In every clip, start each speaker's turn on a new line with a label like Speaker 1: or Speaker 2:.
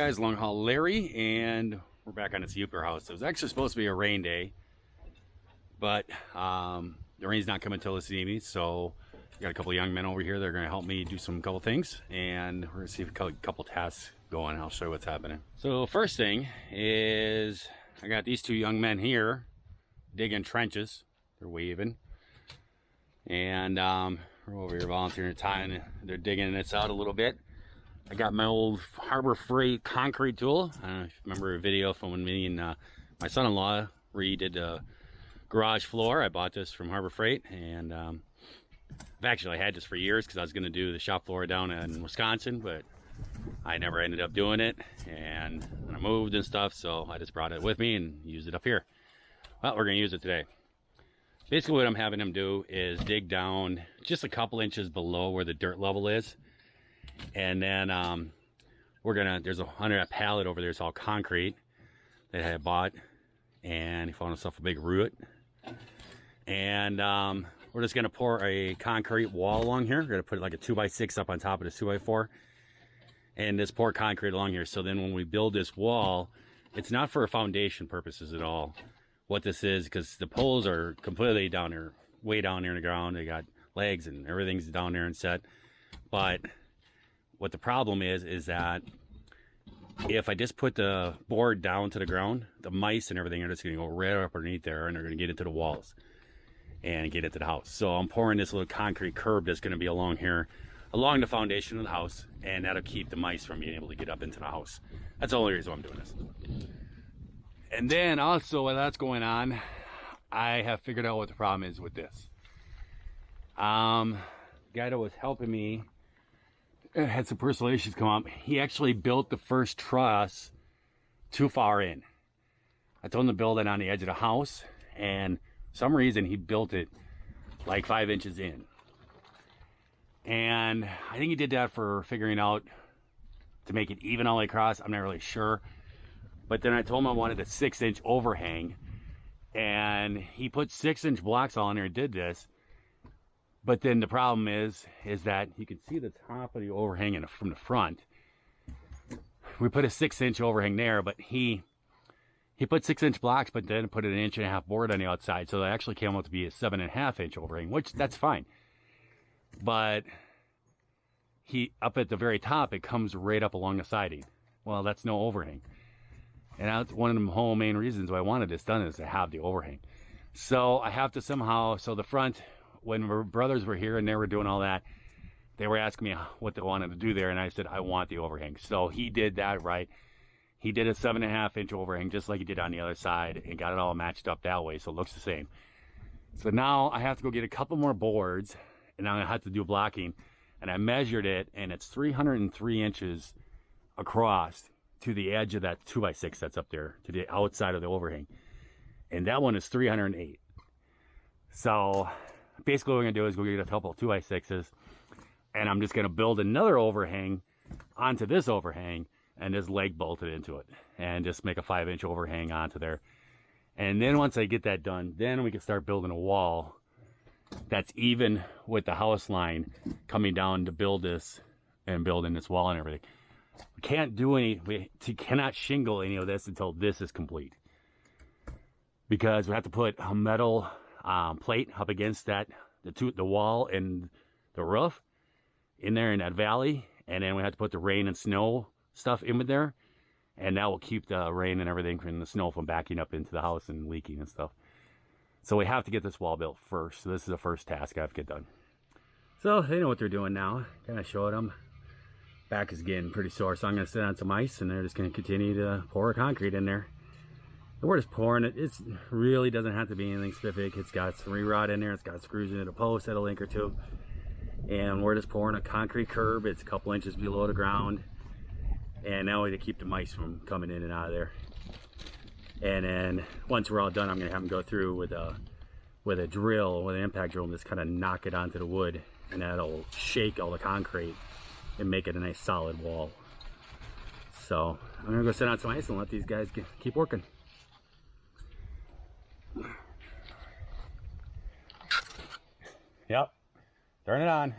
Speaker 1: Guys, Long Haul Larry, and we're back on this Yooper House. It was actually supposed to be a rain day, but the rain's not coming until this evening, so I got a couple of young men over here. They're going to help me do some couple things, and we're going to see a couple tasks going. I'll show you what's happening. So first thing is I got these two young men here digging trenches. They're weaving, and we're over here volunteering time. They're digging this out a little bit. I got my old Harbor Freight concrete tool. I remember a video from when me and my son-in-law redid the garage floor. I bought this from Harbor Freight, and I've actually had this for years because I was going to do the shop floor down in Wisconsin, but I never ended up doing it, and I moved and stuff, so I just brought it with me and used it up here. Well, we're going to use it today. Basically what I'm having them do is dig down just a couple inches below where the dirt level is. And then there's under that pallet over there, it's all concrete that I bought, and he found himself a big root. And we're just gonna pour a concrete wall along here. We're gonna put like a 2x6 up on top of this 2x4 and just pour concrete along here. So then when we build this wall, it's not for foundation purposes at all. What this is, because the poles are completely down there, way down there in the ground. They got legs and everything's down there and set. But what the problem is that if I just put the board down to the ground, the mice and everything are just going to go right up underneath there, and they're going to get into the walls and get into the house. So I'm pouring this little concrete curb that's going to be along here, along the foundation of the house, and that'll keep the mice from being able to get up into the house. That's the only reason why I'm doing this. And then also while that's going on, I have figured out what the problem is with this. The guy that was helping me had some personal issues come up. He actually built the first truss too far in. I told him to build it on the edge of the house, and for some reason he built it like 5 inches in. And I think he did that for figuring out to make it even all the way across. I'm not really sure. But then I told him I wanted a 6-inch overhang, and he put 6-inch blocks all in there and did this. But then the problem is that you can see the top of the overhang from the front. We put a 6-inch overhang there, but he put 6-inch blocks, but then put an 1.5-inch board on the outside. So that actually came out to be a 7.5-inch overhang, which that's fine. But up at the very top, it comes right up along the siding. Well, that's no overhang. And that's one of the whole main reasons why I wanted this done, is to have the overhang. So I have to somehow, so the front, when my brothers were here and they were doing all that, they were asking me what they wanted to do there, and I said, I want the overhang. So he did that right. He did a 7.5-inch overhang just like he did on the other side, and got it all matched up that way, so it looks the same. So now I have to go get a couple more boards, and I have to do blocking. And I measured it, and it's 303 inches across to the edge of that 2x6 that's up there, to the outside of the overhang. And that one is 308. So basically what we're gonna do is go get a couple 2x6s, and I'm just gonna build another overhang onto this overhang and just leg bolt it into it, and just make a 5-inch overhang onto there. And then once I get that done, then we can start building a wall that's even with the house line coming down to build this and building this wall and everything. We can't do we cannot shingle any of this until this is complete, because we have to put a metal plate up against the wall and the roof in there in that valley, and then we have to put the rain and snow stuff in with there, and that will keep the rain and everything from the snow from backing up into the house and leaking and stuff. So we have to get this wall built first. So this is the first task I have to get done. So they know what they're doing now. Kind of showed them. Back is getting pretty sore, so I'm going to sit on some ice, and they're just going to continue to pour concrete in there. And we're just pouring it. It really doesn't have to be anything specific. It's got some re-rod in there. It's got screws into the post at a link or two. And we're just pouring a concrete curb. It's a couple inches below the ground. And that way to keep the mice from coming in and out of there. And then once we're all done, I'm going to have them go through with a drill, with an impact drill, and just kind of knock it onto the wood. And that'll shake all the concrete and make it a nice solid wall. So I'm going to go sit on some ice and let these guys keep working. Yep. Turn it on.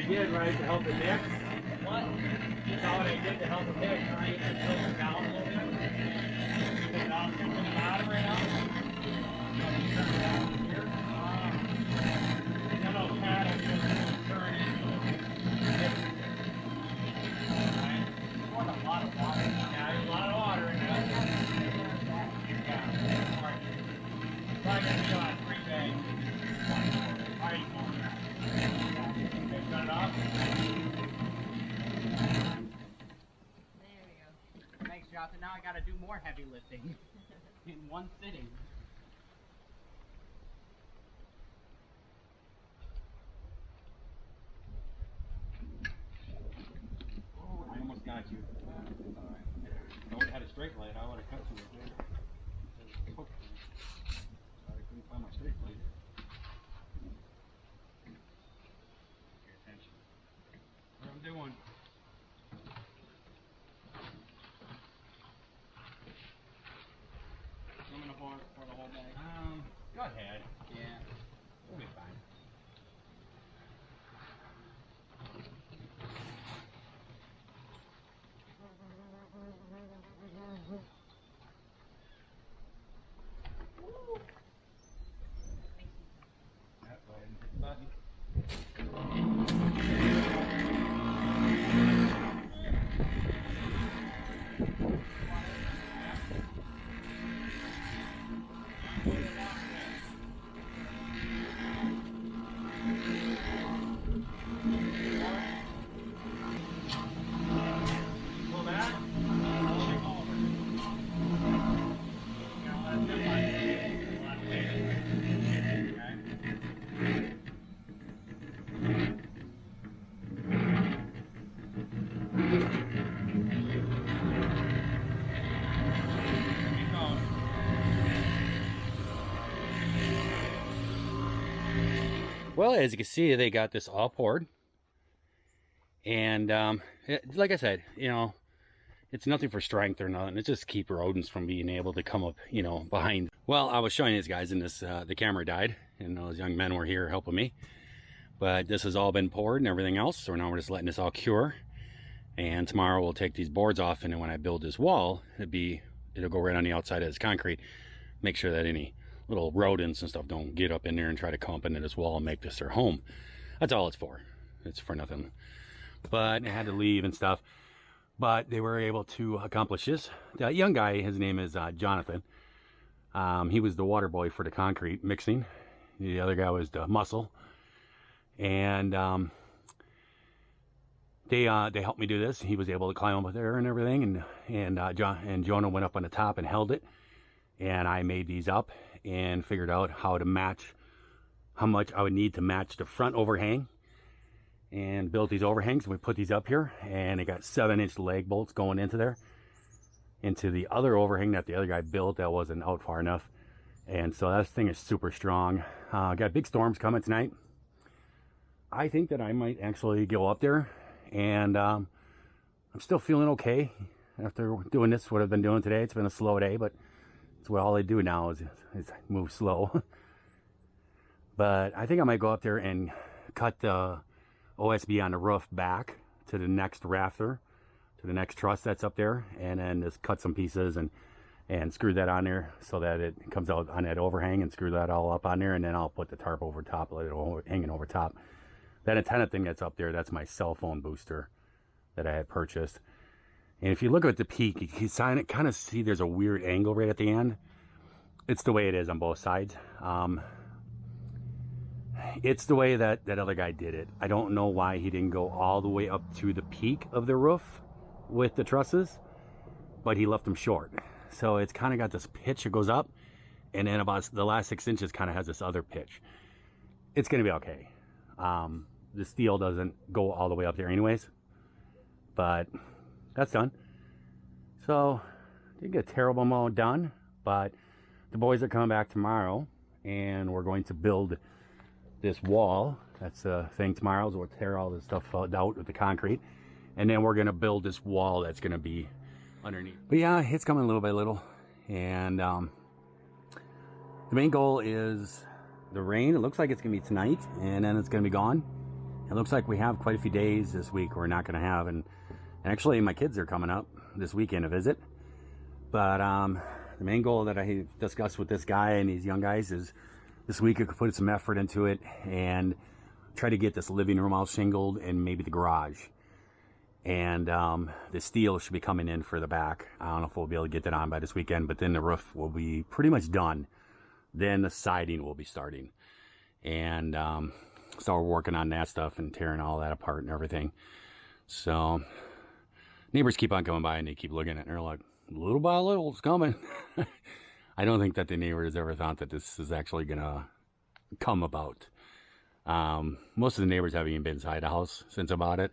Speaker 1: did, right, to help the mix? What? You saw what I did to help the mix, right? I tilt it down a little bit. Put it out from the bottom right now. Turn it down here. And then paddle turn into it. Alright. Pouring a lot of water. Yeah, there's a lot of water in there. Yeah. Alright. Probably gonna be on 3 bags. Alright, shut it off.
Speaker 2: There we go. Thanks, Jonathan. Now I gotta do more heavy lifting in one sitting.
Speaker 1: Oh, I almost got you. Alright. If I would have had a straight blade, I would have cut you right there. I couldn't find my straight blade. Pay attention. What I'm doing.
Speaker 2: I'm gonna pour the whole bag.
Speaker 1: Go ahead.
Speaker 2: Yeah.
Speaker 1: We'll be fine. That way, hit the button. Pull that. Well, as you can see, they got this all poured. And like I said, you know, it's nothing for strength or nothing. It's just keep rodents from being able to come up, you know, behind. Well, I was showing these guys in this, the camera died, and those young men were here helping me. But this has all been poured and everything else, so now we're just letting this all cure. And tomorrow we'll take these boards off, and then when I build this wall, it'll go right on the outside of this concrete. Make sure that any little rodents and stuff don't get up in there and try to come up into this wall and make this their home. That's all it's for. It's for nothing. But I had to leave and stuff. But they were able to accomplish this. The young guy, his name is Jonathan. He was the water boy for the concrete mixing. The other guy was the muscle. And they helped me do this. He was able to climb up there and everything. And Jonah went up on the top and held it. And I made these up and figured out how to match, how much I would need to match the front overhang, and built these overhangs. We put these up here, and it got 7-inch leg bolts going into there, into the other overhang that the other guy built that wasn't out far enough. And so that thing is super strong. Got big storms coming tonight. I think that I might actually go up there, and I'm still feeling okay after doing this, what I've been doing today. It's been a slow day, but it's what all I do now is move slow. But I think I might go up there and cut the OSB on the roof back to the next rafter, to the next truss that's up there, and then just cut some pieces and screw that on there so that it comes out on that overhang, and screw that all up on there, and then I'll put the tarp over top, let it hanging over top. That antenna thing that's up there, that's my cell phone booster that I had purchased. And if you look at the peak, you can kind of see there's a weird angle right at the end. It's the way it is on both sides. It's the way that other guy did it. I don't know why he didn't go all the way up to the peak of the roof with the trusses, but he left them short. So it's kind of got this pitch that goes up, and then about the last 6 inches kind of has this other pitch. It's going to be okay. The steel doesn't go all the way up there anyways, but that's done. So didn't get a terrible amount done, but the boys are coming back tomorrow, and we're going to build this wall. That's the thing tomorrow, is we'll tear all this stuff out with the concrete, and then we're going to build this wall that's going to be underneath. But yeah, it's coming little by little, and the main goal is the rain. It looks like it's going to be tonight, and then it's going to be gone, it looks like we have quite a few days this week we're not going to have, and actually my kids are coming up this weekend to visit. But the main goal that I discussed with this guy and these young guys is this week I could put some effort into it and try to get this living room all shingled and maybe the garage. And the steel should be coming in for the back. I don't know if we'll be able to get that on by this weekend, but then the roof will be pretty much done. Then the siding will be starting. And so we're working on that stuff and tearing all that apart and everything. So neighbors keep on coming by and they keep looking at it and they're like, little by little, it's coming. I don't think that the neighbors ever thought that this is actually going to come about. Most of the neighbors haven't even been inside the house since I bought it.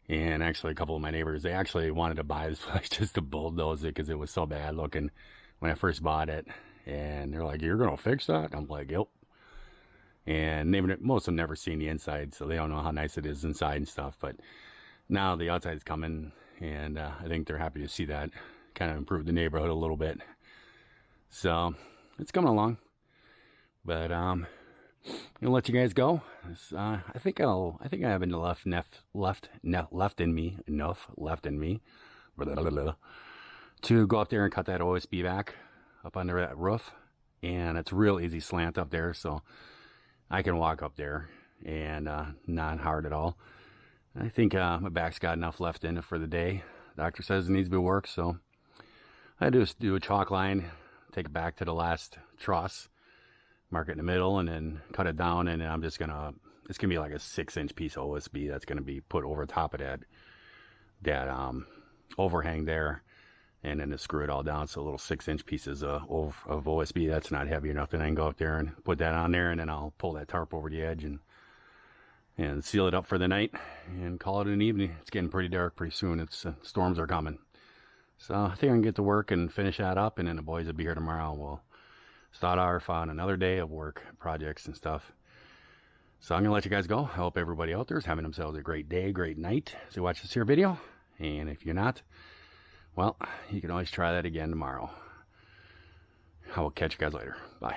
Speaker 1: And actually a couple of my neighbors, they actually wanted to buy this place just to bulldoze it because it was so bad looking when I first bought it. And they're like, you're going to fix that? I'm like, yep. And most of them never seen the inside, so they don't know how nice it is inside and stuff. But now the outside's coming, and I think they're happy to see that. Kind of improve the neighborhood a little bit. So it's coming along. But I'm gonna let you guys go. I think I have enough left in me to go up there and cut that OSB back up under that roof. And it's real easy slant up there, so I can walk up there and not hard at all. I think my back's got enough left in it for the day. Doctor says it needs to be worked, so I just do a chalk line, take it back to the last truss, mark it in the middle, and then cut it down. And then I'm just gonna, it's gonna be like a 6-inch piece of OSB that's gonna be put over top of that overhang there, and then to screw it all down. So little 6-inch pieces of OSB that's not heavy enough. Then I can go up there and put that on there, and then I'll pull that tarp over the edge and seal it up for the night and call it an evening. It's getting pretty dark pretty soon. It's storms are coming. So I think I can get to work and finish that up, and then the boys will be here tomorrow. We'll start off on another day of work, projects and stuff. So I'm going to let you guys go. I hope everybody out there is having themselves a great day, great night as you watch this here video. And if you're not, well, you can always try that again tomorrow. I will catch you guys later. Bye.